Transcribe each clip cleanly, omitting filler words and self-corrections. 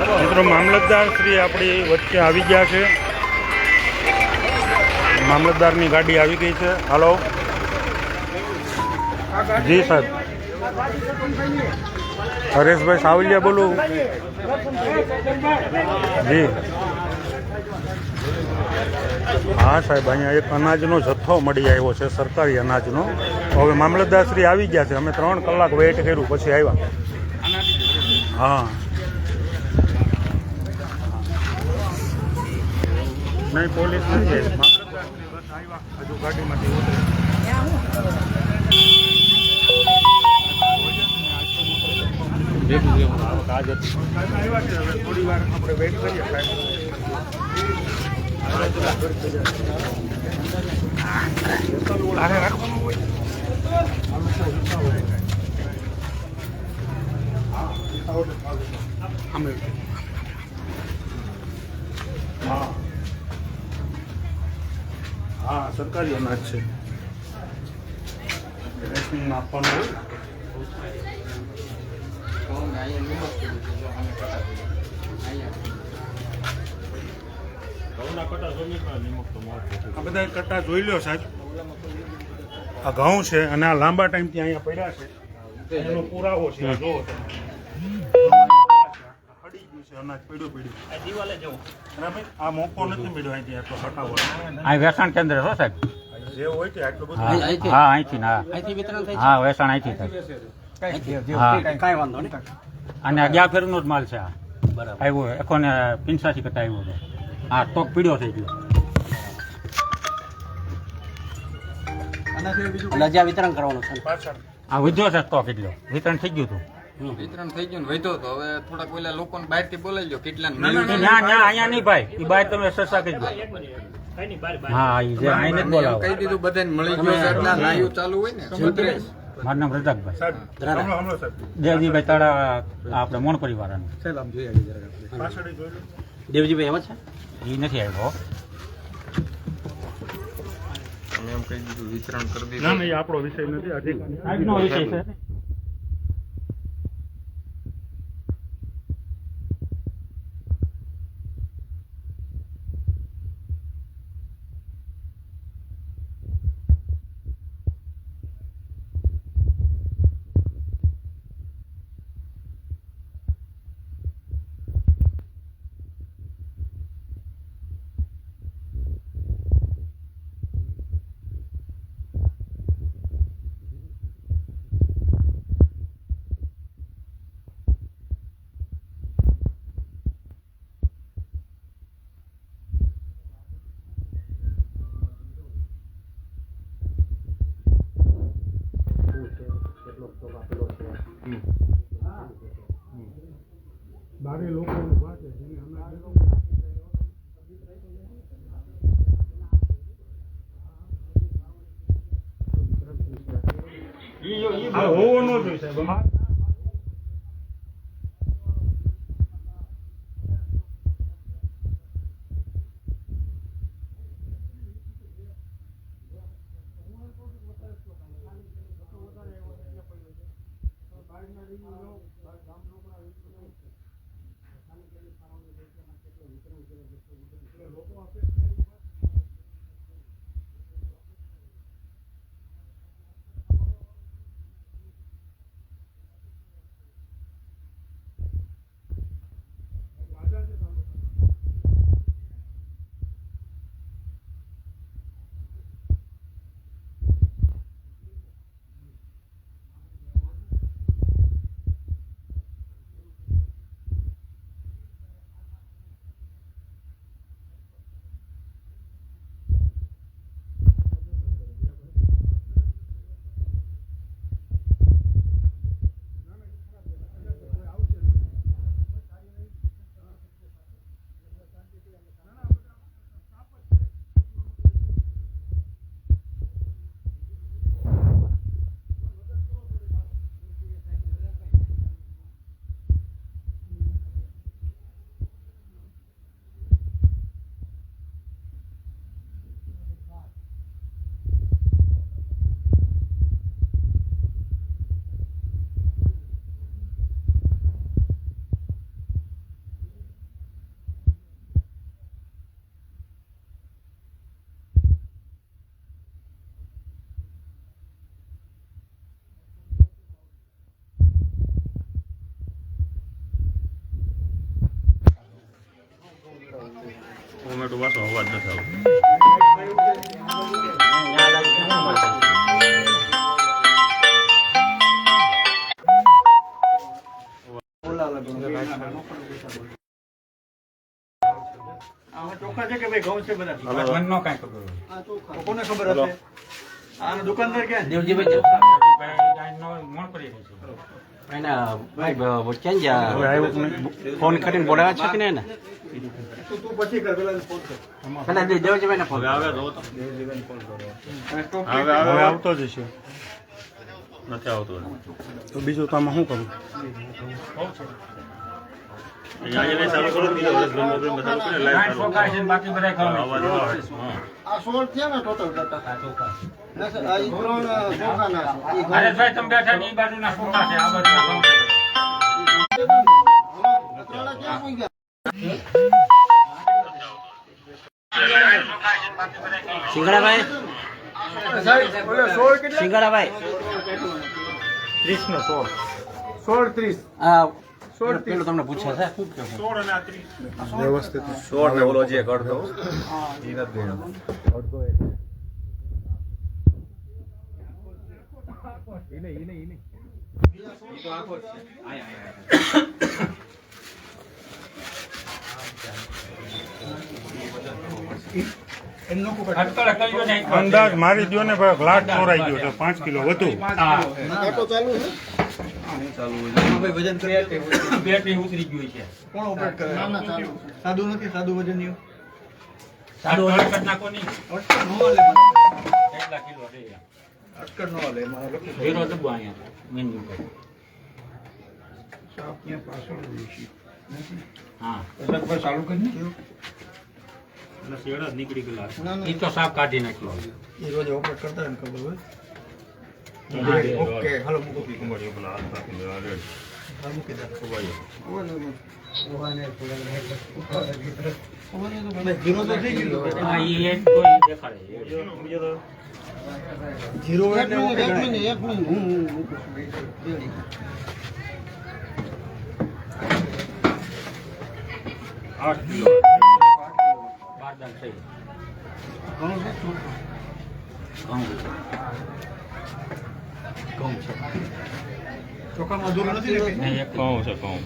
મિત્રો મામલતદાર શ્રી આપણી વચ્ચે આવી ગયા છે. મામલતદારની ગાડી આવી ગઈ છે. હાલો જી સાહેબ, હરેશભાઈ સાવલિયા બોલું. જી હા સાહેબ, અહીંયા એક અનાજનો જથ્થો મળી આવ્યો છે, સરકારી અનાજનો. હવે મામલતદાર શ્રી આવી ગયા છે. અમે 3 કલાક વેઇટ કર્યું પછી આવ્યા. હા નહીં, પોલીસ નથી. મામલતદાર શ્રી બસ આવ્યા, હજુ ગાડીમાંથી ઉતરે. થોડી વાર આપણે વેઇટ કરીએ સાહેબ. રાખવાનું હોય હા હા, સરકારી અનાજ છે. રેશનિંગ આપવાનું હોય. આ બધા કટ્ટા જોઈ લો સાહેબ. આ ઘઉં છે અને આ લાંબા ટાઈમથી અહીંયા પડ્યા છે. એનો પુરાવો છે. આ જોવો તમે, હડી ગયું છે અનાજ પડ્યું. આ મોકો નથી મળ્યો અહીંથી આટલો હટાવો. અહીં વેચાણ કેન્દ્ર છો સાહેબ? જે હોય તે આટલું બધું. હા અહીંથી હા, વેચાણ અહીંથી થાય. કાંઈ વાંધો નહીં. અને ગયા ફેરનો જ માલ છે. આ બરાબર આવ્યો 185 કટ્ટા આવ્યો છે. હા, સ્ટોક પીડ્યો થઈ ગયો. લજા વિતરણ કરવાનું છે. આ વધ્યો છે સ્ટોક, એટલો વિતરણ થઈ ગયું હતું. વિતરણ થઈ ગયું ને વધ્યો તો હવે થોડાક ઓલા લોકોને બહારથી બોલાવી લો કેટલા અહીંયા નહીં ભાઈ, એ બહાર તમે સસ્તા કરી દો. હા, એ જે અહીં જ બોલાવો. કહી દીધું બધાને મળી ગયો છે એટલે લાઈવ ચાલુ હોય ને. મારું નામ રજાકભાઈ. સાહેબ હમણાં સાહેબ દેવજીભાઈ તાળા, આપણે મોણ પરિવારનું. પાછળ જોઈ લો. દેવજીભાઈ એમ જ છે? એ નથી આવ્યો. અમે એમ કહી દીધું વિતરણ કરી દીધું. ના નહીં, આપણો વિષય નથી. આજનો વિષય છે. બારે લોકો ઉભા છે જેને અનાજ હોવો ન જોઈએ સાહેબ. તો પાછો અવાજ નથી આવતો. ચોખા છે કે ભાઈ ઘઉં છે બધા? મને નો કાંઈ ખબર હોય. તો કોને ખબર હશે? આનો દુકાનદાર ક્યાં છે? દેવજીભાઈ ભાઈ ગાયનો મોણ પડી રહી છે. એના ભાઈ ક્યાં હવે ગયા આવ્યો કે નહીં? ફોન કરીને બોલાવ્યા છે કે નહીં એને તું પછી કર, પેલા ફોન કર. પેલા દેવજીભાઈને ફોન હવે આવે તો તો. અને સ્ટોપ હવે હવે આવે આવતો જ હશે. નથી આવતો. તો બીજું તો આમાં શું કરું? અહીંયા એને ચાલુ કરો બીજો વર્ષ ગમે તેમ બધા લોકોને live ગાય ચાલુ ચોખા છે ને બાકી બધા કરો. ઘઉં. અવાજ ન આવે. હા. આ 16 થયા ને ટોટલ કરતા. આ ઈ ત્રણ ચોખાના છે. ઈ અરે ભાઈ તમે બેઠા ને ઈ બાજુના ચોખા છે, આ બાજુના ઘઉં છે. ત્રણે ક્યાં પોઈ ગયા? સિંગડાભાઈ સાહેબ, ઓલો 16 કેટલા? સિંગડાભાઈ 30 ને 16. 16 30. આ પેલું તમને પૂછે છે 16 અને આ 30. વ્યવસ્થિત. 16 ને ઓલો જે કરતો અટકળે કર્યો ને એક વાર. અંદાજ મારી દ્યો ને ભાઈ, ગ્લાસ ચોરાઈ ગયો છે 5 કિલો વધુ. હા. આટો ચાલુ છે? ભાઈ વજન કરી આપે. બેટરી ઉતરી ગયું છે. કોણ ઓપરેટ કરે? સાદું નથી, સાદું વજન નહીં. સારું હળકટ નાખો નહીં. અટકર નો હાલે મને. કેટલા કિલો છે યાર? અટકર નો હાલે મારે લખી દો. ઝીરો ડબ્બો અહીંયા મેન્યુ પર. સાપ ત્યાં પાછળ હોય છે. હા. ચાલુ કરીને એટલે શેડા જ નીકળી ગયેલા. ના ના ઈ તો સાપ કાઢી નાખ્યો. એ રોજ ઓપરેટ કરતા હોય ને ખબર હોય. ઓકે હાલો મૂકો પી. કુંવરીઓ પેલા હાથ નાખીને આ રેડ. હાલ મૂકી દે. કુંવરીઓ. જીરો તો થઈ ગયું. હા ઈ એક તો ઈ દેખાડે. જીરો એટલે हाँ, 8 કિલો. 12 દાન થઈ. ઘઉં છે. ચોખામાં અધૂરું નથી ને કંઈ? નહીં, એક ઘઉં છે ઘઉં.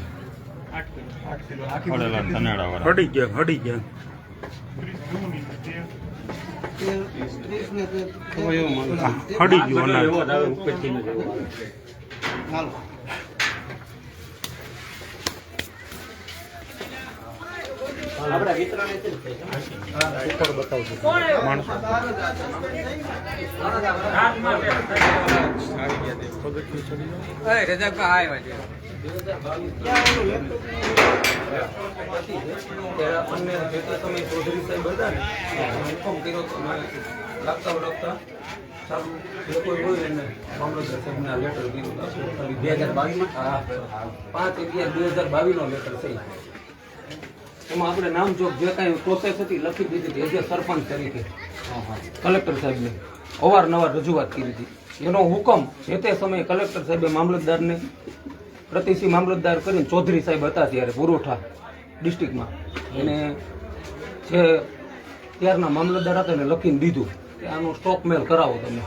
8 કિલો. 8 કિલો આખી પડેલા ને ધનેડા વાળા. હડી ગયા, હડી ગયા. હડી ગયું અનાજ. એવો જ આવે ઉપરથી ન જવો. હાલો. આપણે વિતરણ છે ઉપર બતાવજો માણસો. રાતમાં બે. એમાં આપણે નામ જોગ જે કાંઈ પ્રોસેસ હતી લખી દીધી હતી એઝ એ સરપંચ તરીકે કલેક્ટર સાહેબને અવારનવાર રજૂઆત કરી હતી. એનો હુકમ જે તે સમયે કલેક્ટર સાહેબે મામલતદારને પ્રતિસિંહ મામલતદાર કરીને ચૌધરી સાહેબ હતા ત્યારે પુરવઠા ડિસ્ટ્રિક્ટમાં એને જે ત્યારના મામલતદાર હતા એને લખીને દીધું કે આનો સ્ટોક મેલ કરાવો તમે.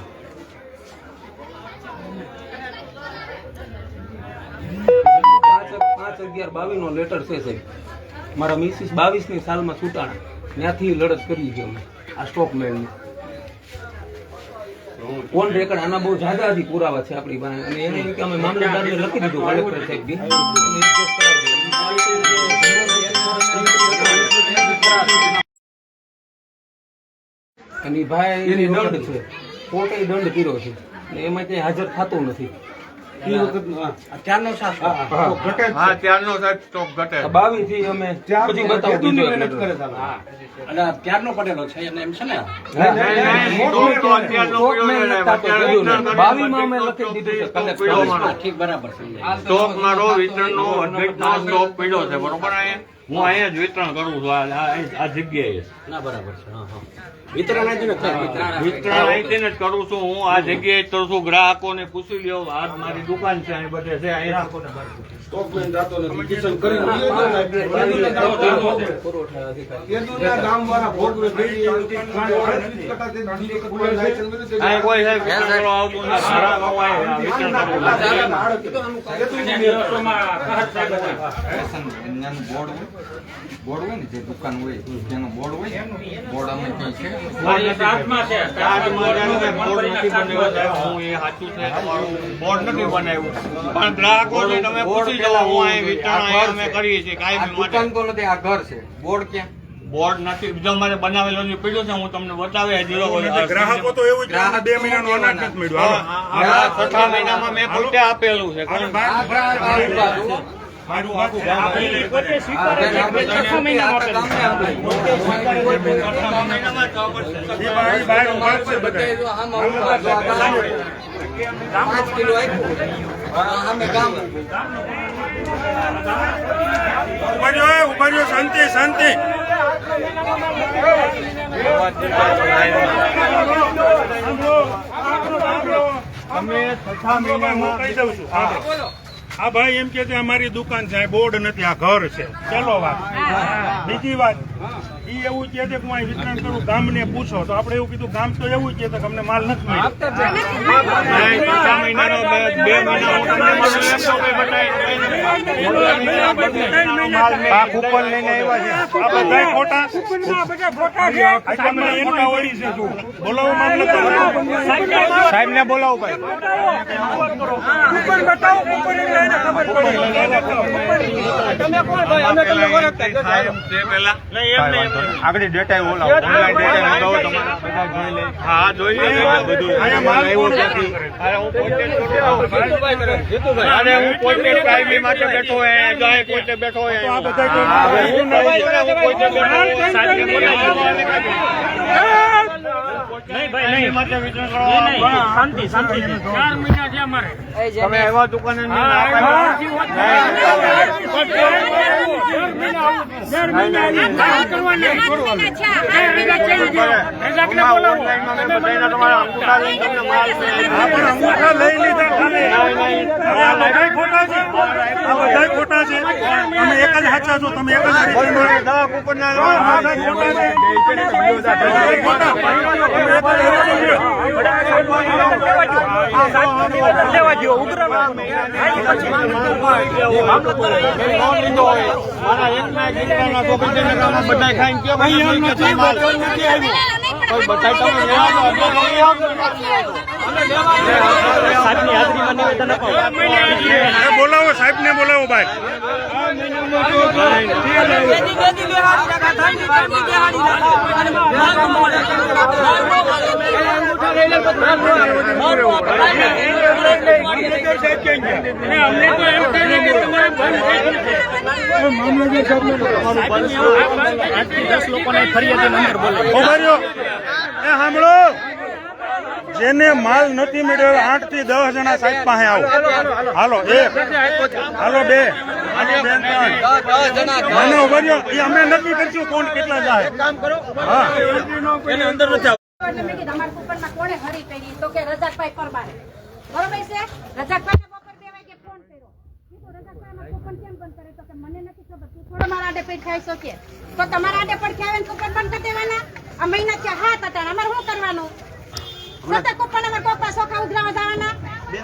5/11/22 નો લેટર છે સાહેબ. મારા મિસિસ 22ની સાલમાં છૂટાણા ત્યાંથી લડત કરી છે અમે આ સ્ટોક મેળની ઓન રેકર્ડ આના બહુ જાજા હજી પુરાવા છે આપણી પાસે અને એને એમ કે અમે મામલતદારને લખી દીધું કલેક્ટર સાહેબ બી અને ભાઈ એની દંડ છે કોર્ટે દંડ કર્યો છે અને એમાં ક્યાંય હાજર થતું નથી. એ વખત ત્યારનો શાસક હા ત્યારનો સાહેબ સ્ટોક ઘટે. 22 થી અમે પછી બતાવું દીધો મહેનત કરે છે. હા અને ત્યારનો પડેલો છે એને એમ છે ને ઠીક બરાબર છે. સ્ટોક મારો વિતરણનો અડધનો સ્ટોક પડ્યો છે બરોબર. હું અહીંયા જ વિતરણ કરું છું આ જગ્યાએ. ના બરાબર છે. હા હા વિતરણ જ નથી વિતરણ અહીંથી જ કરું છું હું આ જગ્યાએ જ કરું છું. ગ્રાહકોને પૂછી લ્યો. આ મારી દુકાન છે અહીં બધે છે અહીંયા સ્ટોકમેન જાતો નથી કિશન કરીને પુરવઠા અધિકારી કેદુના ગામવાળા ભોગવે ભેગી આ કોઈ સાહેબ વિતરણ કરવા આવતું નથી. સારા કમાય વિતરણ કરવું. બોર્ડ હોય ને જે દુકાન હોય જેનો બોર્ડ હોય બોર્ડ અમે કઈ છે ચાર્જમાં છે. ચાર્જમાં જાણે કે બોર્ડ નથી બનાવ્યો સાહેબ. હું એ સાચું છે તમારું બોર્ડ નથી બનાવ્યું પણ ગ્રાહકોને તમે પૂછી જાઓ હું અહીં વિતરણ અહીં અમે કરીએ છીએ આ કાયમી માટે. દુકાન તો નથી આ ઘર છે બોર્ડ ક્યાં બોર્ડ નથી બીજો અમારે બનાવેલો જે પડ્યો છે હું તમને બતાવી દીધો. ગ્રાહકો તો એવું જ કે 2 મહિનાનું અનાજ નથી મળ્યું. હાલો. છઠ્ઠા મહિનામાં મેં પોતે આપેલું છે. અને આ બહાર ઉભા છે બધા. 5 કિલો આપ્યું અમે ગામ ઉભા રહ્યો, શાંતિ શાંતિ. અમે છઠ્ઠા મહિનામાં કહી દઉં છું. આ ભાઈ એમ કે છે અમારી દુકાન છે, બોર્ડ નથી, આ ઘર છે. ચલો વાત. બીજી વાત ઈ એવું કહે છે કે હું અહીં વિતરણ કરું, ગામને પૂછો તો આપણે એવું કીધું ગામ તો એવું જ કહે કે અમને માલ નથી મળ્યો. છઠ્ઠા મહિનાનો 2 મહિના હું તમને મારું લેપટોપ આ કૂપન લઈને આવ્યા છે. આ બધા ખોટા તમને એના વળી છે. શું બોલાવો મામલતદાર સાહેબ ને બોલાવો ભાઈ. આગળ ડેટા ઓનલાઈન ડેટા મંગાવો તમારે જોઈ લે. હા જોઈ લે બધું. અહીંયા માલ કોણ નથી? અરે હું પોતે કાયમી માટે બેઠો હે જાય પોતે બેઠો હે. આ બધા હું પોતે બેઠો શાંતિ 4 મહિના છે અમારે. તમે એવા દુકાને અંગૂઠા લઈ લીધા ખાલી. આ બધા ખોટા છે. આ બધા ખોટા છે. તમે એક જ સાચા છો. તમે એક જ રીતે બધા ખાઈને કેમ બોલાવો સાહેબ ને બોલાવો ભાઈ. સાંભળો, જેને માલ નથી મળ્યો 8 થી 10 જણા સાહેબ પાસે આવો. હાલો 1, હાલો 2, હાલો 3. ઉભા રહ્યો. એ અમે નક્કી કરશું કોણ કેટલા જાય. હા એને અંદર નથી. અમારા કુપનમાં કોણે હરી કરી તો કે રજાકભાઈ પરમાર. બરોબર છે? રજાકભાઈને બપોર 2 વાગે ફોન કર્યો. કીધું રજાકભાઈ અમારું કુપન કેમ બંધ કરે? તો કે મને નથી ખબર. તું થોડો મારા આડે પૈસા ખાઈ શકે તો તમારા આડે પડખે આવે ને કુપન બંધ કરી દેવાના. આ મહિના છે 7 હતા. અમારે શું કરવાનું? સતત કુપન અમારે કોપા સોખા ઉધરાવા જવાના.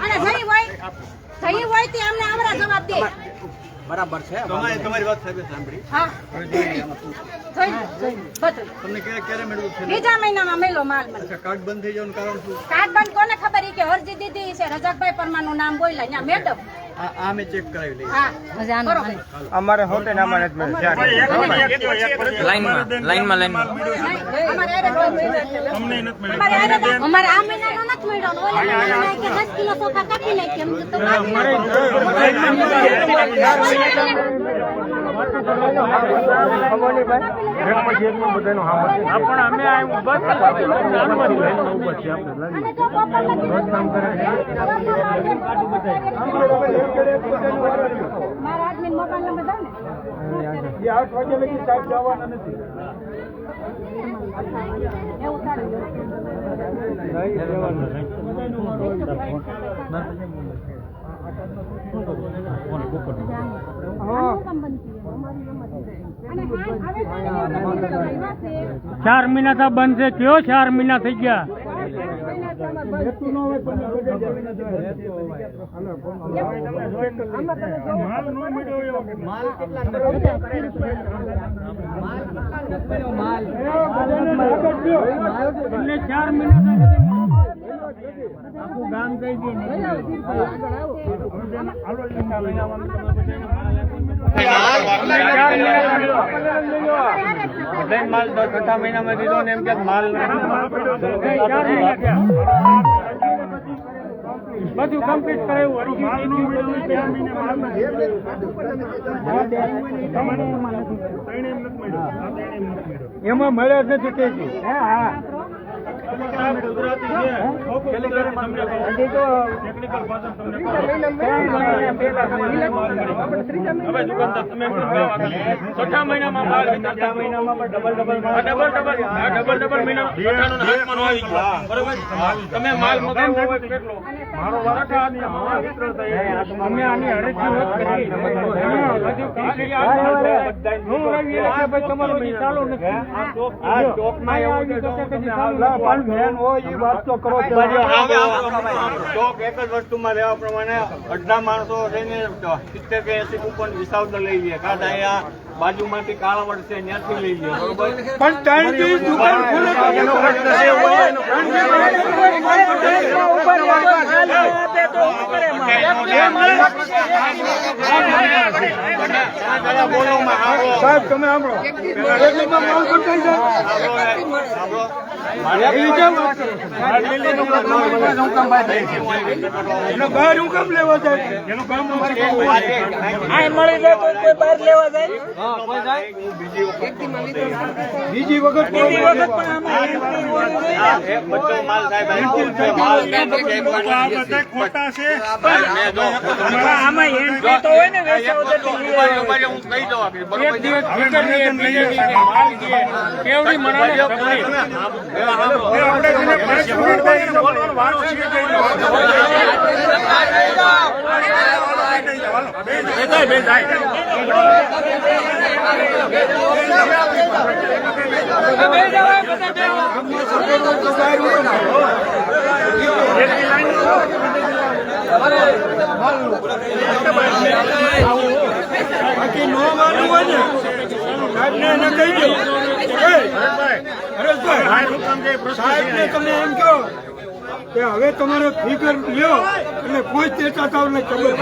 અને જઈ હોય તે અમને આવરા જવાબ દે. બરાબર છે તમારી વાત સાહેબે સાંભળી. હા તમને ક્યારે મેળવ્યું છે? બીજા મહિનામાં મેલો માલ મને. કાર્ડ બંધ થઈ જવાનું કારણ શું? કાર્ડ બંધ કોને ખબર? ઈ કે હરજી દીદી છે રજાકભાઈ પરમારનું નામ બોલ્યા ત્યાં મેડમ. આ મેં ચેક કરાવી લઈ. હા બરોબર. અમારે હોતે ને અમારે લાઈનમાં અમારે આ મહિનાનો નથી મળ્યો. ઓલા મહિનાના કે 10 કિલો ચોખા કાપી નાખી. એમ તો મારા આદમી મોબાઈલ નંબર દો ને. 8 વાગ્યા લગી સાહેબ જવાના નથી. એવું સારું. ચાર મહિના તો બંધ છે કયો 4 મહિના થઈ ગયા એટલે 4 મહિના આખું ગામ કહી દે માલ 6 મહિનામાં દીધો ને એમ કે માલ બધું કમ્પ્લીટ કરાયું એમાં મળે જ નથી કે તમે માલ મગાવો કેટલો મારો અમે આની હરેકની વાત કરી તમારો ચાલુ નથી ચોક એક જ વસ્તુમાં રહેવા પ્રમાણે અડધા માણસો થઈને 70 કે 80 કૂપન વિસાવદર લઈ લે કાં અહીંયા બાજુમાંથી કાળાવડ છે ત્યાંથી લઈ લે પણ 3 દિવસ દુકાન ખુલે સાહેબ તમે સાંભળો બહાર હું કામ લેવા જાય એનું કામ મળી જાય તો કોઈ બહાર લેવા જાય બીજી વખત ખોટા છે આમાં એન્ટ્રી તો હોય ને કેવડી મનાવે બાકી નો માનવું હોય ને સાહેબને એને કહી દો સાહેબને તમે એમ કહો કે હવે તમારે ફિગર લ્યો એટલે કોઈ ચેતા તાવ ને ખબર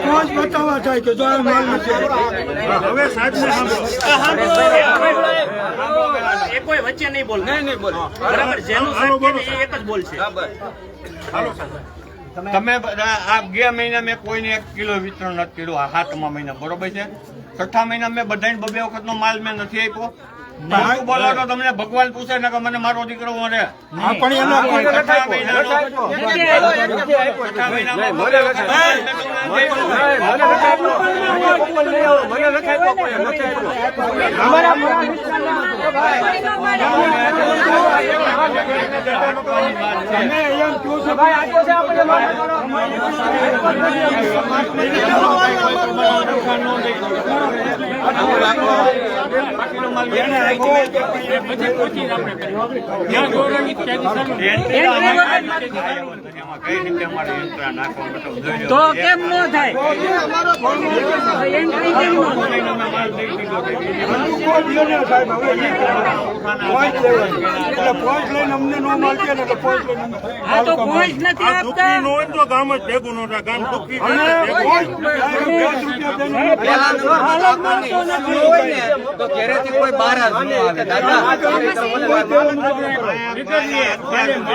પહોંચ બતાવવા થાય કે જો આ માલ નથી હવે સાહેબ કોઈ વચ્ચે નહીં બોલ નહીં બોલ બરાબર જેનું એક જ બોલશે તમે આ ગયા મહિના મેં કોઈને 1 કિલો વિતરણ નથી કર્યું આ 7મા મહિના બરોબર છે 6 મહિના મેં બધાને 2 વખત નો માલ મેં નથી આપ્યો બોલો તો તમને ભગવાન પૂછે ને કે મને મારો દીકરો મળે તો કેમ ન થાય ગામ જ ભેગું ન થાય ગામ દુઃખી તો ઘરેથી કોઈ બહાર જ ન આવે દાદા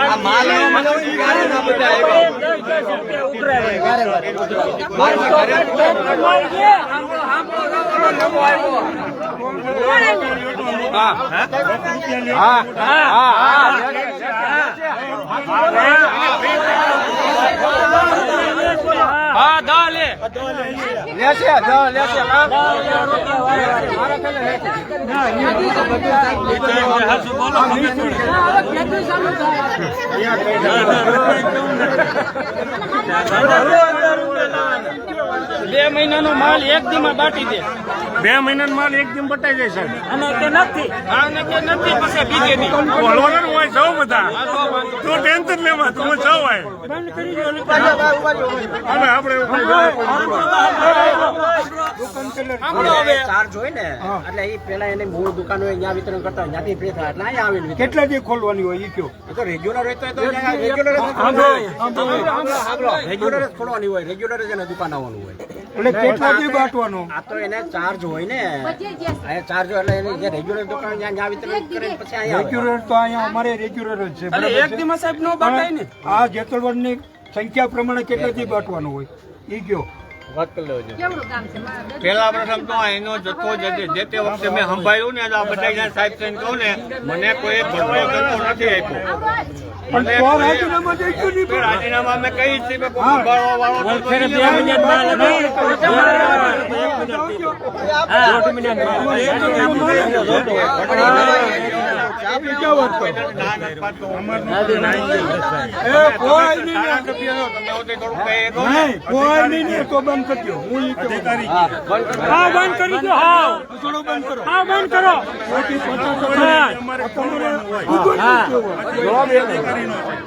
આ માલ ના બધા લેશે બે મહિનાનો માલ એક દીમાં બાટી દે. 2 મહિનાનો માલ એક દિન બટાઈ જાય સાહેબ. અને કે નથી આને કે નથી પછી બીજે દી બોલવાનું હોય સૌ બધા તું ટેન્શન લેવા તું સૌ હોય બંધ કરી દો. હવે આપણે ચાર્જ હોય ને એટલે એ પેલા એને મૂળ દુકાન હોય ત્યાં વિતરણ કરતા હોય ત્યાંથી ફ્રી થાય એટલે અહીંયા આવીને કેટલા દી ખોલવાની હોય એ કયો એ તો રેગ્યુલર હોય તો રેગ્યુલર જ ખોલવાની હોય રેગ્યુલર જ એને દુકાન આવવાનું હોય એટલે કેટલા દી બાટવાનો આ તો એને ચાર્જ હોય ને બચે જ્યાં આ ચાર્જ હોય એટલે એને જે રેગ્યુલર દુકાન ત્યાં વિતરણ કરે પછી અહીંયા આવે. રેગ્યુલર તો અહીંયા અમારે રેગ્યુલર જ છે અરે એક દીમાં સાહેબ નો બાટાય ને. આ જેતલવડની સંખ્યા પ્રમાણે કેટલા દી બાટવાનું હોય એ કયો કેવડું ગામ છે મારા પેલા પ્રથમ તો એનો જથ્થો જે તે વખતે મેં સંભાળ્યું ને આ બધા સાહેબ થઈને કહું ને મને કોઈ ભરતો જથ્થો નથી આપ્યો. પણ તો રાજીનામા દઈ ગયું નહીં. રાજીનામા મેં કહી છે કે કોઈ સંભાળવા વાળો તો ફેરે 2 મિનિટ માલ નહીં. કોઈ નહીં તો બંધ કરી દો. હું ઈ કહું. હા બંધ કરી દો. હા થોડો બંધ કરો. હા બંધ કરો.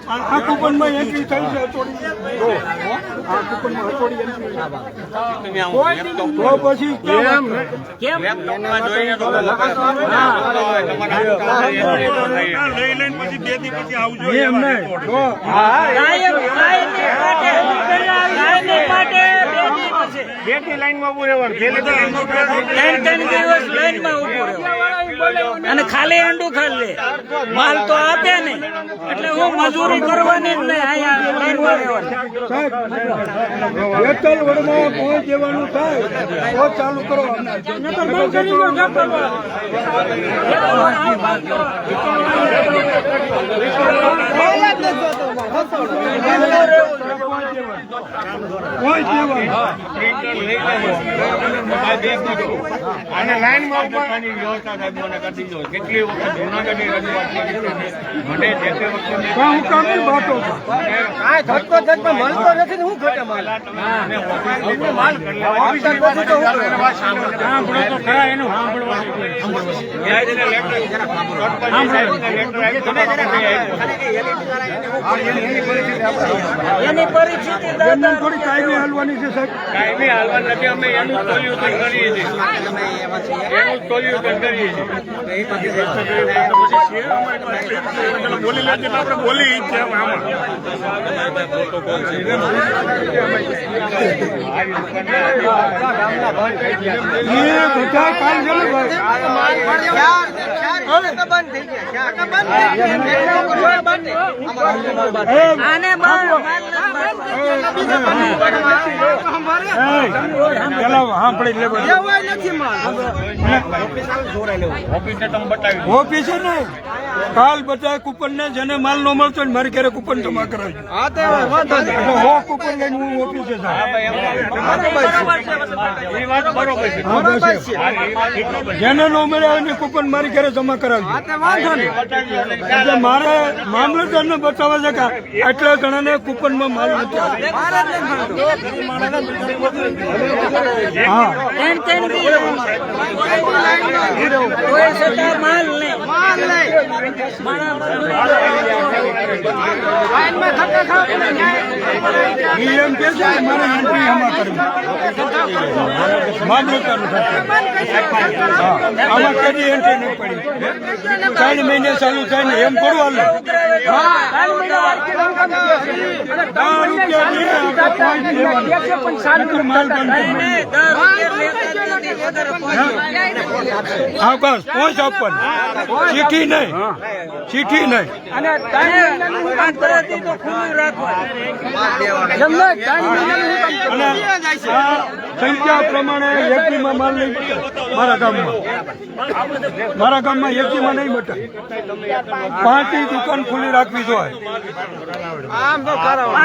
આ કૂપનમાં એન્ટ્રી થઈ છે થોડી. આ કૂપનમાં થોડી એન્ટ્રી તો પછી કેમ લેપટોપમાં જોઈને તો લઈ લઈને પછી 2 દી પછી આવજો એમ નહીં તો અને ખાલી અંડું ખાલી લે. માલ તો આપે ને એટલે હું મજૂરી કરવાની જ નહીં. અહીંયા લાઈનમાં રહેવાનું. જેતલવડમાં કોઈ દેવાનું થાય તો ચાલુ કરો. નહીંતર બંધ કરી દો. કોઈ દેવાનું અને લાઈનમાં ઉભવાની વ્યવસ્થા સાહેબ મને કરી દો. કેટલી વખત જૂનાગઢની રજૂઆત કરી છે. મને જે તે વખતે હું કામ નહીં બાટો છું. કાંઈ ઘટતો ઘટતો મળતો નથી ને હું ઘટે માલ એની પરિસ્થિતિ એમને થોડી કાયમી હાલવાની છે સાહેબ. કાંઈ હાલવા નથી. અમે એનું સોલ્યુશન કરીએ છીએ. એનું સોલ્યુશન કરીએ છીએ. બોલી લે આપણે બોલી જ છે આમાં. એ બધા કાલ છે ને આને ઓફિસે તમે બતાવી દો. ઓફિસે નહીં કાલ બધા કૂપન ને જેને માલ નો મળતો હોય ને મારી ઘરે કૂપન જમા કરાવજો. એટલે હો કૂપન લઈને હું ઓફિસે જાઉં. એ વાત બરોબર છે. હા, બસ એમ. જેને નો મળ્યા હોય ને કૂપન મારી ઘરે જમા કરાવજો. એટલે મારે મામલતદારને બતાવવા છે કે આટલા જણાને કૂપનમાં માલ નથી આવ્યો. હા કોઈ છતાં માલ નહીં. ઈ એમ કે છે કે મારે એન્ટ્રી આમાં કરવી. મામલતદારનું થશે. હા, આમાં કદી એન્ટ્રી નહીં પડી. 3 મહિને ચાલુ થાય ને એમ થોડું હાલે. 10 રૂપિયા માલ બંધ હા બસ પહોંચ આપવાનું. ચીઠી નહીં. ચીઠી નહીં. અને 3 મહિનાનું અંતરાથી તો ખુલ્લું રાખવાનું. અને આ સંખ્યા પ્રમાણે એપીમાં માલ નહીં બટે મારા ગામમાં. મારા ગામમાં એપીમાં નહીં બટે. 5 દુકાન ખુલ્લી રાખવી જોઈએ.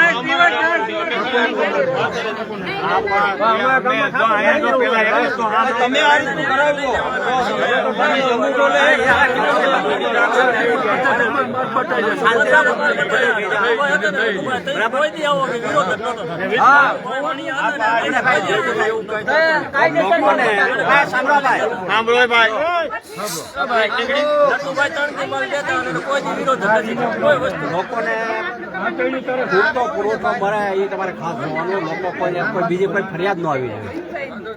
5 દિવસ તમે આ રીતનું કરાવ્યો લોકોને પૂરતો પુરવઠો મળે એ તમારે ખાસ જોવાનું. લોકો કોઈ બીજી કોઈ ફરિયાદ ન આવી જોઈએ,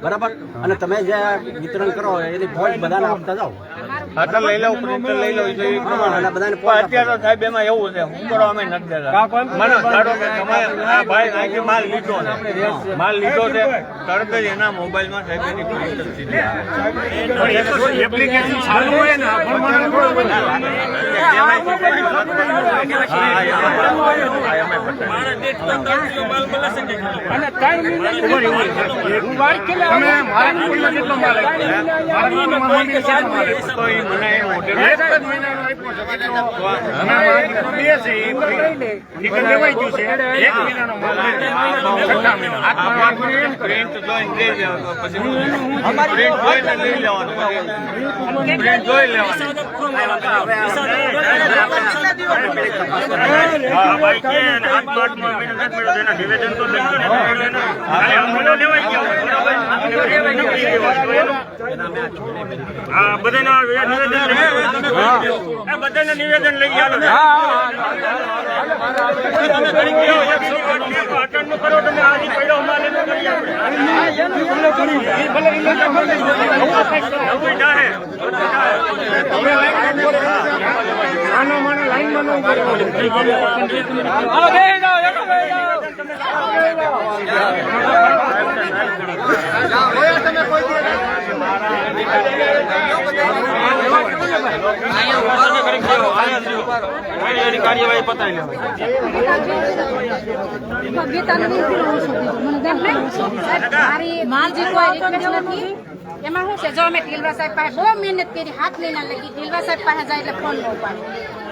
બરાબર? અને તમે જે વિતરણ કરો એની ફોજ બધાને આપતા જાઓ. લઈ લઉં પ્રિન્ટર લઈ લઉં અને બધાને અત્યારે સાહેબ એમાં એવું છે હું કરો અમે નથી દેતા મને ધારો કે તમે આ ભાઈ અહીંથી માલ લીધો છે તરત જ એના મોબાઈલમાં સાહેબ એની પ્રિન્ટર સીધી આવે. એપ્લિકેશન ચાલુ હોય ને બધાને નિવેદન લઈ કરો તમે આજી પડ્યો અમારે કાર્યવાહી પતાવી એમાં શું છે, જો અમે ઢીલવા સાહેબ પાસે બહુ મહેનત કરી, હાથ મહિના લગી ઢીલવા સાહેબ પાસે જાય એટલે ફોન ન ઉપાડે.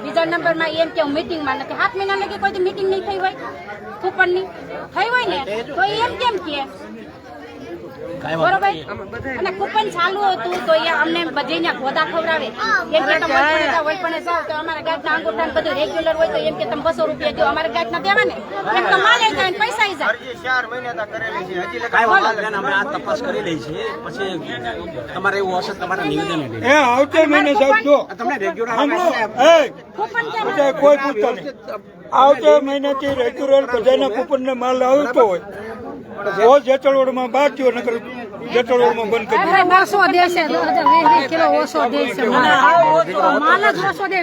બીજા નંબરમાં એમ કે હું મીટિંગમાં નથી, 7 મહિના લગી કોઈ મીટિંગ નહીં થઈ હોય, કૂપનની થઈ હોય ને તો એમ કેમ કે બરોબર. અને કૂપન ચાલુ હતું તો એ અમને બધાને ગોદા ખવડાવે, એમ કે તમે હોય પણ જાઓ તો અમારા ગાંઠના અંગૂઠા બધું રેગ્યુલર હોય તો એમ કે તમે 200 રૂપિયા દો, અમારા ગાંઠના દેવા ને એમ તો માલ જાય ને પૈસા જાય. 4 મહિના કરેલી છે, હજી લગાવી અમે આ તપાસ કરી લઈ છીએ. પછી તમારે એવું હશે તમારે નિવેદન આવતે મહિને સાહેબ જો તમને રેગ્યુલર કૂપન કેમ કોઈ પૂછતો નહીં. આવતે મહિનાથી રેગ્યુલર બધાના કૂપન ને માલ આવતો હોય. રોજ જેતળવડમાં 12 થયો, નકર જેતળવડમાં બંધ કરી દીધું. 200 દેશે, 20 કિલો ઓછો દેશે, માલ જ ઓછો દે.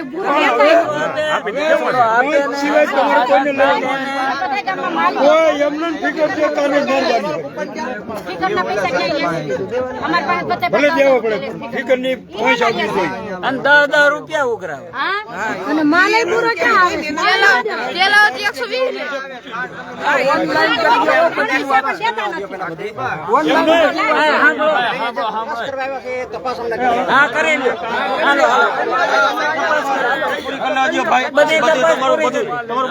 સિવાય તમારે કોઈને લેવાનું કોઈ એમને ફિકર દેતા નહીં. ભલે દેવો પડે, ફિકર ની પૈસા આવવી જોઈએ. અને 10 રૂપિયા ઉઘરાવે. અને માલે પૂરો ક્યાં આવે? તેલા 120 હા કરી લો. હાલો તમારું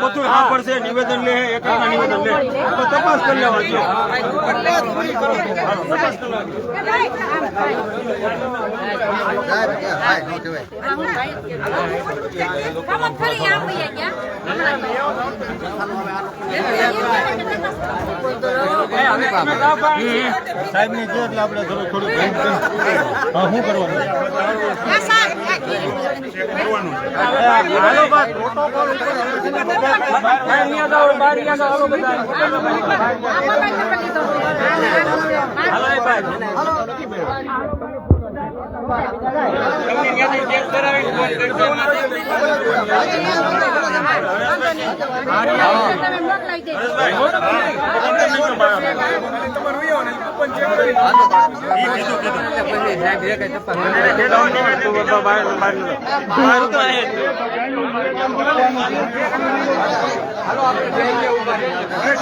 બધું હા પડશે. નિવેદન લે, એક નિવેદન લે તો તપાસ કરી લેવાની. સાહેબ ને કે એટલે આપણે થોડું હા શું કરવાનું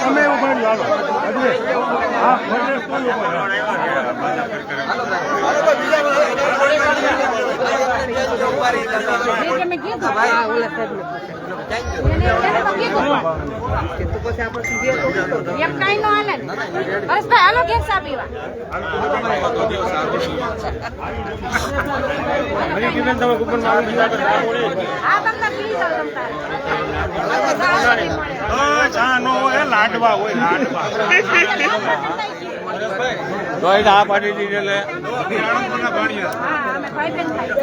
તમે ઉભા હાલો. મેં કીધું હા ઓલા સાહેબને એમ કાંઈ ન હાલે ને હરેશભાઈ હાલો ઘેર ચા પીવા હા તમને પી જાવ તમતારે ચા નો હોય લાડવા હોય લાડવા તો એ આ પાડી દીધી એટલે હા અમે ભાઈ બેન થાય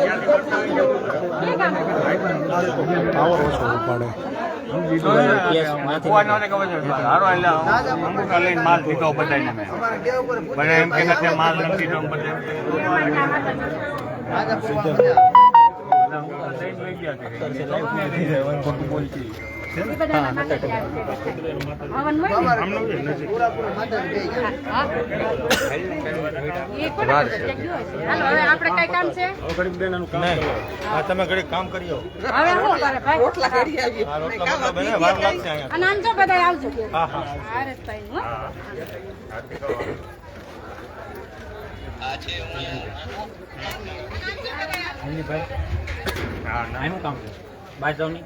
લઈને માલ દીધો બધાને મેં બધા એમ કે નથી માલ નથી દીધો બધે આપણે કઈ કામ છે તમે ઘડી કામ કરી આવો. હવે શું કરે ભાઈ અને આમ જો બધા આવજો હરેશભાઈ નું એનું કામ છે બાય જાવ નહીં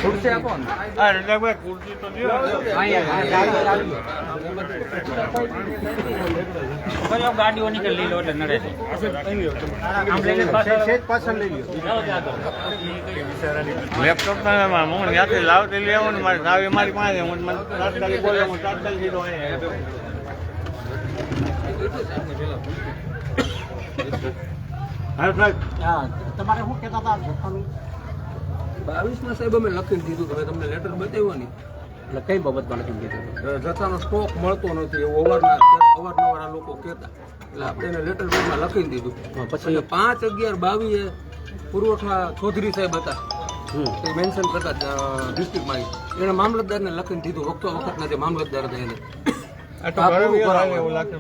ખુરશી આપો ને હા રજાકભાઈ ખુરશી તો દો ગાડીઓ નીકળી લઈ લો એટલે નડે છે આમ લઈને પાછળ લઈ લો લેપટોપ હું ત્યાંથી લાવતી લઈ આવું ને મારી ચાવી મારી પાસે હું તાત્કાલિક બોલે હું તાત્કાલિક સીધો તમારે શું કહેતા હતા 22 સાહેબ અમે લખીને દીધું તમે તમને લેટર બતાવ્યો ને એટલે કઈ બાબતમાં નથી કીધું જથ્થાનો સ્ટોક મળતો નથી એવું અવારનવાર આ લોકો કહેતા એટલે આપણે એને લેટર પેડમાં લખીને દીધું પછી 5/11/22 પુરવઠા ચૌધરી સાહેબ હતા તે મેન્શન કરતા ડિસ્ટ્રિક્ટમાં એને મામલતદારને લખીને દીધું વખતના જે મામલતદાર હતા એને એવું લાગશે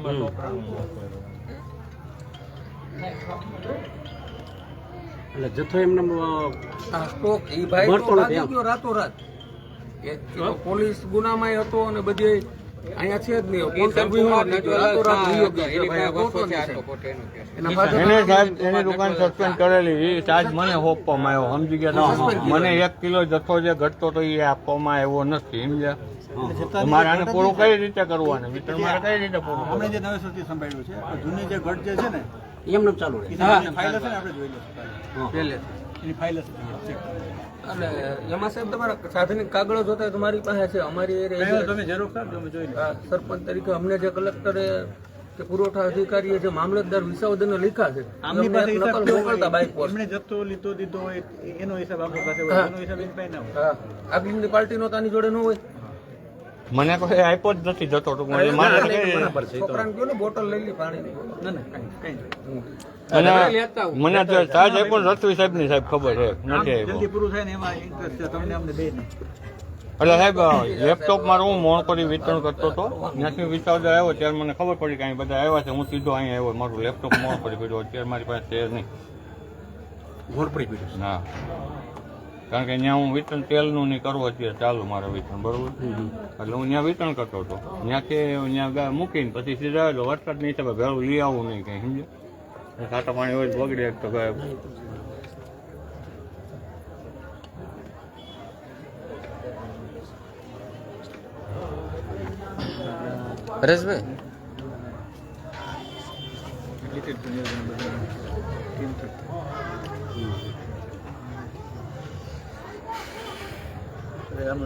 એટલે જથ્થો એમને આ સ્ટોક એ ભાઈ મળતો તો નથી લાગી ગયો રાતોરાત એ તો પોલીસ ગુનામાં હતો અને બધે અહીંયા છે જ નહીં રાતોરાત વયો ગયો કે ભાઈ આ ખોટો નહીં છે. એના પાછળ એને સાહેબ એની દુકાન સસ્પેન્ડ કરેલી એ ચાર્જ મને આપવામાં આવ્યો સમજી ગયા મને 1 કિલો જથ્થો જે ઘટતો તો એ આપવામાં આવ્યો નથી સમજ્યા મારે આને પૂરું કઈ રીતે કરવું આને વિતરણ મારે કઈ રીતે પૂરું આપણે જે નવેસરથી સંભાળ્યું છે જૂની જે ઘટ જે છે ને એમને ચાલુ રહે ફાઇલ હશે ને આપણે જોઈ લઈશું પહેલે એની ફાઇલ હશે ચેક અને એમાં સાહેબ તમારા સાધનિક કાગળો જોતા હોય તમારી પાસે છે અમારી એરિયા તમે ઝેરોક્ષ આપજો અમે જોઈ લઈશું સરપંચ તરીકે અમને જે કલેક્ટરે કે પુરવઠા અધિકારીએ જે મામલતદાર વિસાવદરને લખ્યા છે આમની પાસે એમને એક નકલ મોકલતા બાઇક પર એમણે જથ્થો લીધો દીધો હોય એનો હિસાબ આપણી પાસે હોય એનો હિસાબ એની પાસે ના હોય હા આગળની પાર્ટીનો તાની જોડે ન હોય મને કોઈ આપ્યો જ નથી જતો ટૂંકમાં મારે બરાબર છે તો છોકરાને કહ્યું ને બોટલ લઈ લે પાણીની ના ના કઈ મને તો ચાર્જ આપ્યો રતવી સાહેબ ની સાહેબ ખબર છે નથી જલ્દી આપ્યો પૂરું થાય ને એમાં ઇન્ટરેસ્ટ છે તમને અમને દે નહીં એટલે સાહેબ લેપટોપ મારું હું મોણ કરી વિતરણ કરતો હતો ત્યાંથી વિચાર આવ્યો ત્યારે મને ખબર પડી કે અહીં બધા આવ્યા છે હું સીધો અહીંયા આવ્યો મારું લેપટોપ મોણ કરી પડ્યો અત્યારે મારી પાસે છે નહીં ઘોડપડી પીડ્યું ના કારણ કે ત્યાં હું વિતરણ તેલનું નહીં કરવું અત્યારે ચાલુ મારે વિતરણ બરોબર એટલે હું ત્યાં વિતરણ કરતો હતો ત્યાંથી ત્યાં મૂકીને પછી સીધા આવેલો વરસાદની હિસાબે ભેળું લઈ આવું નહીં કંઈ સમજે ખાટા પાણી હોય બગડે તો હરેશભાઈ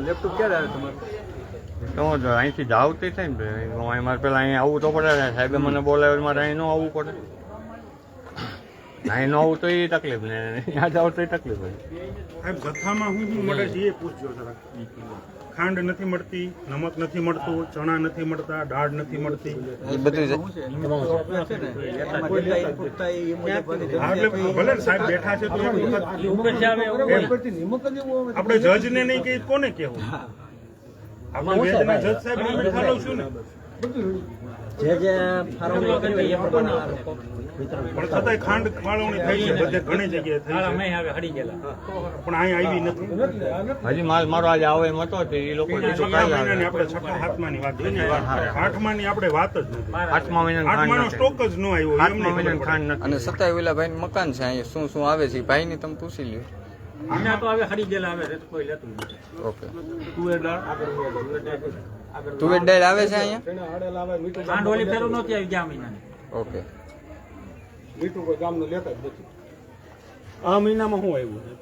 લેપટોપ ક્યારે આવે તમારું તો અહીંથી જાવ તે થાય ને હું અહીં મારે પેલા અહીંયા આવવું તો પડે ને સાહેબે મને બોલાવે મારે અહીં ન આવવું પડે અહીં ન આવું તો એ તકલીફ ને ત્યાં જાવ તો એ તકલીફ હોય સાહેબ જથ્થામાં શું મળે છે એ પૂછજો જરાક. ખાંડ નથી મળતી, નમક નથી મળતું, ચણા નથી મળતા, દાળ નથી મળતી. હા, એટલે ભલે ને સાહેબ બેઠા છે તો આપણે જજને નહીં કે કોને કેવું? આપણે વેદના જજ સાહેબ ઠાલવશું ને. જે ફાળવણી કરવી એ પ્રમાણે આ લોકો વિતરણ પણ છતાંય ખાંડ ફાળવણી થઈ છે બધે ઘણી જગ્યાએ થઈ છે પણ અહીંયા આવી નથી હજી માલ મારો આજે આવે એમ હતો તે એ લોકો છઠ્ઠા મહિનાની આપણે છઠ્ઠા સાતમાની વાત કરીએ. આઠમાની આપણે વાત જ નથી. આઠમા મહિના આઠમાનો સ્ટોક જ ન આવ્યો એમને ખબર પડે. ખાંડ નથી અને સતાય ઓલા ભાઈ મકાન છે અહીંયા શું શું આવે છે ભાઈ ની તમે પૂછી લ્યો. ઓકે તુવેર દાળ આવે છે અહીંયા. ઓકે આ મહિનામાં શું આવ્યું છે?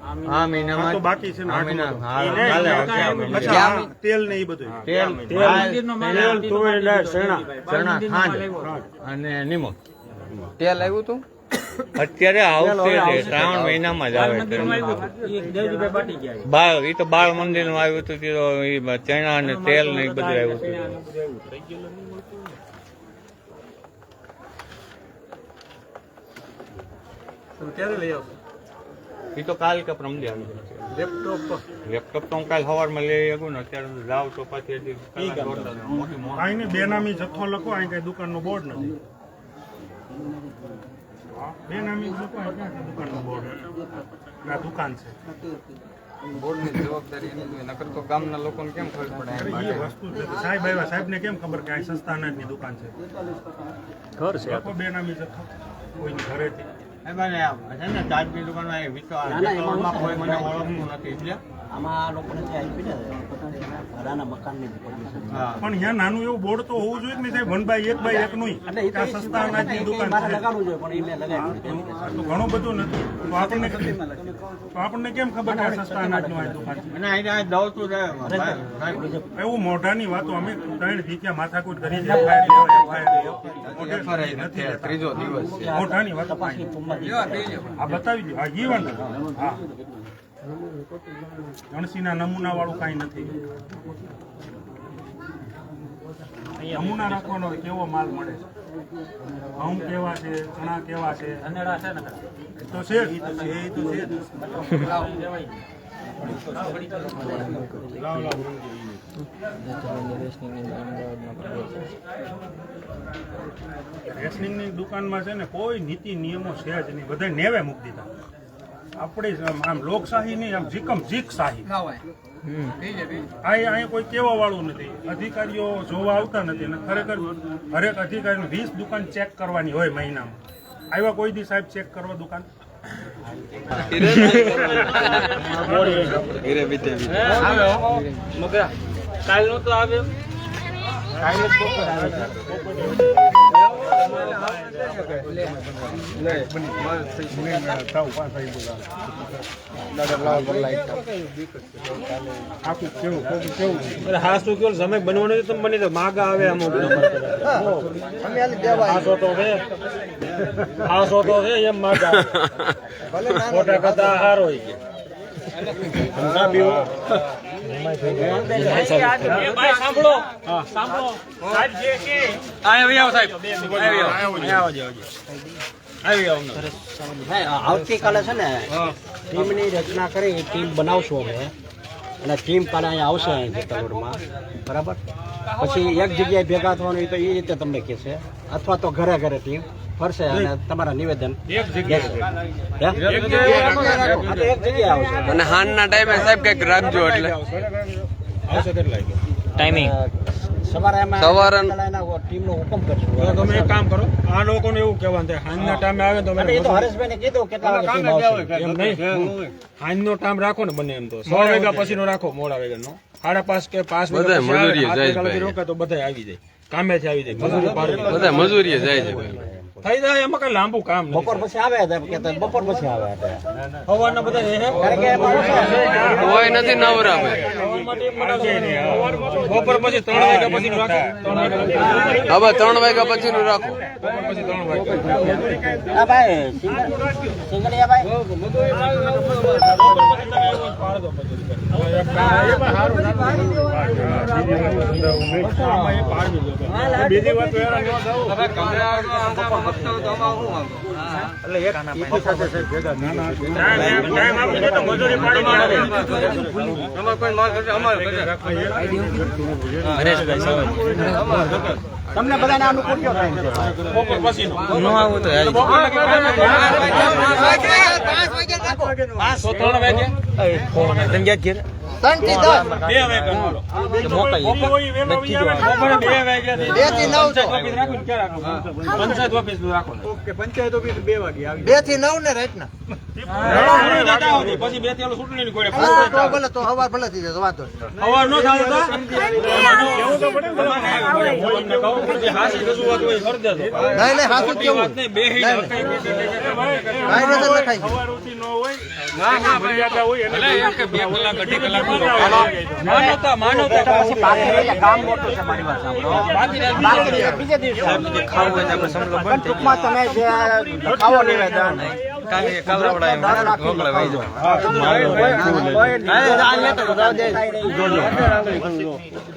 આ મહિનામાં આ તો બાકી છે ને આ મહિના આઠમા. હા, કાલે આવશે આ મહિના. અચ્છા, તેલ ને એ બધું તેલ ચણા ખાંડ અને નિમક તેલ આવ્યું તું અત્યારે આવશે તે શ્રાવણ મહિનામાં જ આવે છે. બાળ એ તો બાળ મંદિર નું આવ્યું હતું તે તો એ ચણા અને તેલ ને એ બધું આવ્યું હતું. એ તો કાલ કે પ્રમદે આવી જશે. લેપટોપ તો હું કાલ સવારમાં લઈ શકું ને અત્યારે તો જાવ તો પછી હજી મોટી મોટી અહીં બેનામી જથ્થો લખો અહીં કઈ દુકાન નું બોર્ડ નથી. બેનામી લખો અહીં ક્યાં દુકાન નું બોર્ડ આ દુકાન છે. બોર્ડની જવાબદારી એની હોય. નકર તો ગામના લોકોને કેમ ખબર પડે અરે એ વસ્તુ છે તો સાહેબ આવ્યા સાહેબને કેમ ખબર કે અહીં સસ્તા અનાજની દુકાન છે? ઘર છે લખો બેનામી જથ્થો કોઈની ઘરેથી. એ મને છે ને ચાટની દુકાનમાં એ વિચારમાં કોઈ મને ઓળખતું નથી એટલે આમાં આ લોકોને જે આપી ને ભાડાના મકાનની પરમિશન હા. પણ અહીંયા નાનું એવું બોર્ડ તો હોવું જોઈએ કે નહીં સાહેબ 1x1 નું એટલે એ આ સસ્તા અનાજની દુકાન મારે છે. લગાડવું જોઈએ પણ એને લગાવ્યું આ તો ઘણું બધું નથી તો આપણને કેમ ખબર કે આ સસ્તા અનાજનું આ દુકાન છે? અને અહીં દઉં છું એવું મોઢાની વાતો અમે 3 વીક્યા માથાકૂટ કરી છે. FRI નથી. ત્રીજો દિવસ છે. મોઢાની વાતો આ બતાવી દો. આ જીવન હા ગણસીના નમૂના વાળું કઈ નથી. નમૂના રાખવાનો હોય કેવો માલ મળે છે, ઘઉં કેવા છે, ચણા કેવા છે, તો છે એ તો છે એ તો છે. રેશનિંગની દુકાનમાં છે ને કોઈ નીતિ નિયમો છે જ નહીં. બધા નેવે મૂકી દીધા. આપણી આમ લોકશાહી નહીં, આમ જીકમ જીક શાહી. અહીંયા કોઈ કેવા વાળું નથી. અધિકારીઓ જોવા આવતા નથી અને ખરેખર હરેક અધિકારીને 20 દુકાન ચેક કરવાની હોય મહિનામાં. આવ્યા કોઈ દી સાહેબ ચેક કરવા દુકાન? કાલનું તો આવ્યો હાસુ કેવું સમય બનવાનું તો બની તો માગા આવે અમુક હાસો તો છે એમ માગા ખોટા કરતા હારો આવતીકાલે છે ને ટીમની રચના કરી ટીમ બનાવશું અમે અને ટીમ કાલે અહીંયા આવશે અહીં જેતલરોડમાં બરાબર. પછી એક જગ્યાએ ભેગા થવાનું તો એ રીતે તમને કહેશે અથવા તો ઘરે ઘરે ટીમ ફરશે અને તમારા નિવેદન એક જગ્યાએ આવશે. અને હાનના ટાઈમે સાહેબ કંઈક રાખજો એટલે આવશે કેટલા ટાઈમિંગ સવારે સવારે ટીમનો હુકમ કરશું. તમે એક કામ કરો, આ લોકોને એવું કહેવાનું થાય સાંજના ટાઈમે આવે તો એ તો હરેશભાઈને કીધું કેટલા વાગે ટીમ આવશે એમ નહીં. સાંજનો ટાઈમ રાખો ને બને એમ તો 6 વાગ્યા પછીનો રાખો, મોડા વાગ્યાનો 5:30 કે 5 વાગ્યા પછી રોકે તો બધા આવી જાય, કામેથી આવી જાય, મજૂરી પાડે બધા મજૂરીએ જાય છે. થઈ જાય એમાં કઈ લાંબુ કામ નહીં. બપોર પછી આવે બપોર પછી આવે સવારના બધા કોઈ નથી નવરા ભાઈ. બપોર પછી 3 વાગ્યા પછી રાખો. હવે 3 વાગ્યા પછી નું રાખો. પછી 3 વાગ્યા ભાઈ સિંગડિયા ભાઈ બીજી વાત તમને બધાને અનુકૂળ કયો ટાઈમ છે? ઓકે, પંચાયત ઓફિસ 2 વાગે આવી 2 થી 9 ને રાતના પછી 2 થી ચૂંટણી ની કોઈ તો ભલે તો હવાર ભલે થઈ જાય તો વાંધો નહીં. અવાર નો થાય રજૂઆત હોય કરી દેજો નહીં હાથું જ કેવું બેહી કાંઈ નજર લખાઈ ગયું. માનવતા પછી પાછી રહી જાય. ગામ મોટું છે મારી વાત સાંભળો. બાકી બીજે દિવસે પણ ટૂંકમાં તમે જે લખાવો નિવેદન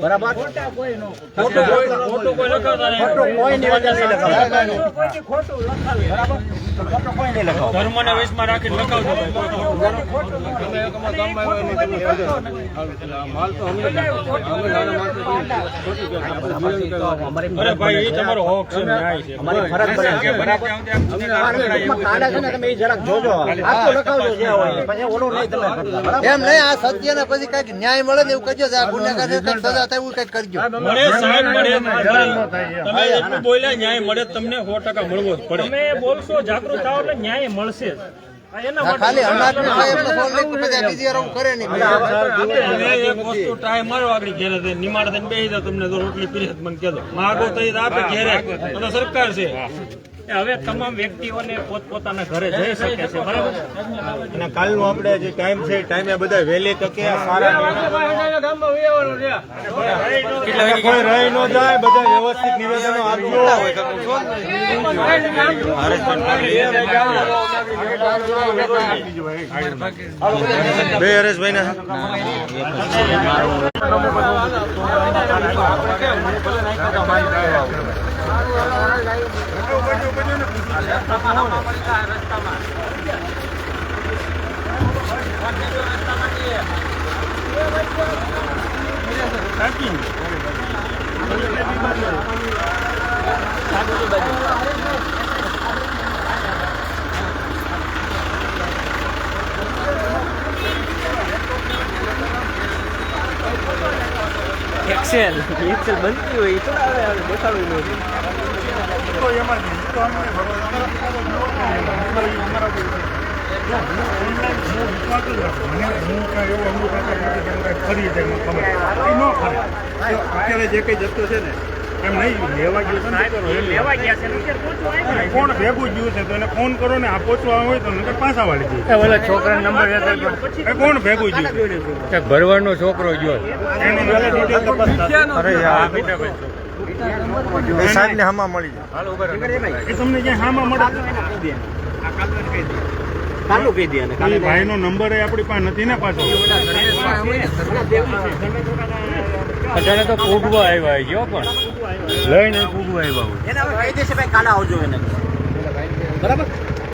બરાબર ખોટું કોઈ નિવેદન નહીં લખાવો. ખોટું કોઈ નહીં લખાવો. ધર્મને વેશમાં રાખીને લખાવજો અરે ભાઈ એ તમારો હક છે ન્યાય છે અમારી ફરજ બને છે. બરાબર કાઢા છે ને તમે એ જરાક જોજો. આખું લખાવજો જે હોય પછી ઓલું નહીં તમે કરતા. બરાબર એમ નહીં આ સત્ય ને પછી કઈક ન્યાય મળે ને એવું કરજો. આ ગુનેગાર કઈક સજા થાય એવું કઈક કરજો. મળે સાહેબ મળે તમે એટલું બોલ્યા ન્યાય મળે તમને 100% મળવો જ પડે તમે બોલશો જાગૃત થાવ એટલે ન્યાય મળશે ખાલી અનાજ નું થાય એમને ફોન લઈ પછી આ બીજી વાર આવું કરે નહીં. એક વસ્તુ ટાઈમ મારો આગળ ઘેરે થઈને નિમાડ થઈને બેસી જાવ તમને તો રોટલી પીરે મને કહેજો માગો તો આપે ઘેરે તો સરકાર છે હવે તમામ વ્યક્તિઓને પોતપોતાના ઘરે જઈ શકે છે બરાબર અને કાલનો આપણે જે ટાઈમ છે ટાઈમે બધા વહેલી તકે સારા કોઈ રહી ન જાય બધા વ્યવસ્થિત નિવેદનો આપજો. બે હરેશભાઈ ના એક્સેલ બનતી હોય તો દેખાડવું અત્યારે જે કઈ જતો છે ને એમ નહીં લેવા ગયો છે કોણ ભેગું ગયું છે તો એને ફોન કરો ને આ પહોંચવા હોય તો નકર પાછા વાળી દે છોકરા નંબર કોણ ભેગું ગયું ભરવાનો છોકરો ગયો એની ડિટેલ તપાસ અરે સાહેબ ને હામાં મળી જાય એ તમને જ્યાં હામાં મળે કાલું કહી દે. એ ભાઈનો નંબર એ આપણી પાસે નથી ને પાછો અત્યારે તો પૂગવા આવ્યા ગયો પણ લઈને પૂગવા આવ્યા એને હવે કહી દેશે ભાઈ કાલે આવજો એને. બરાબર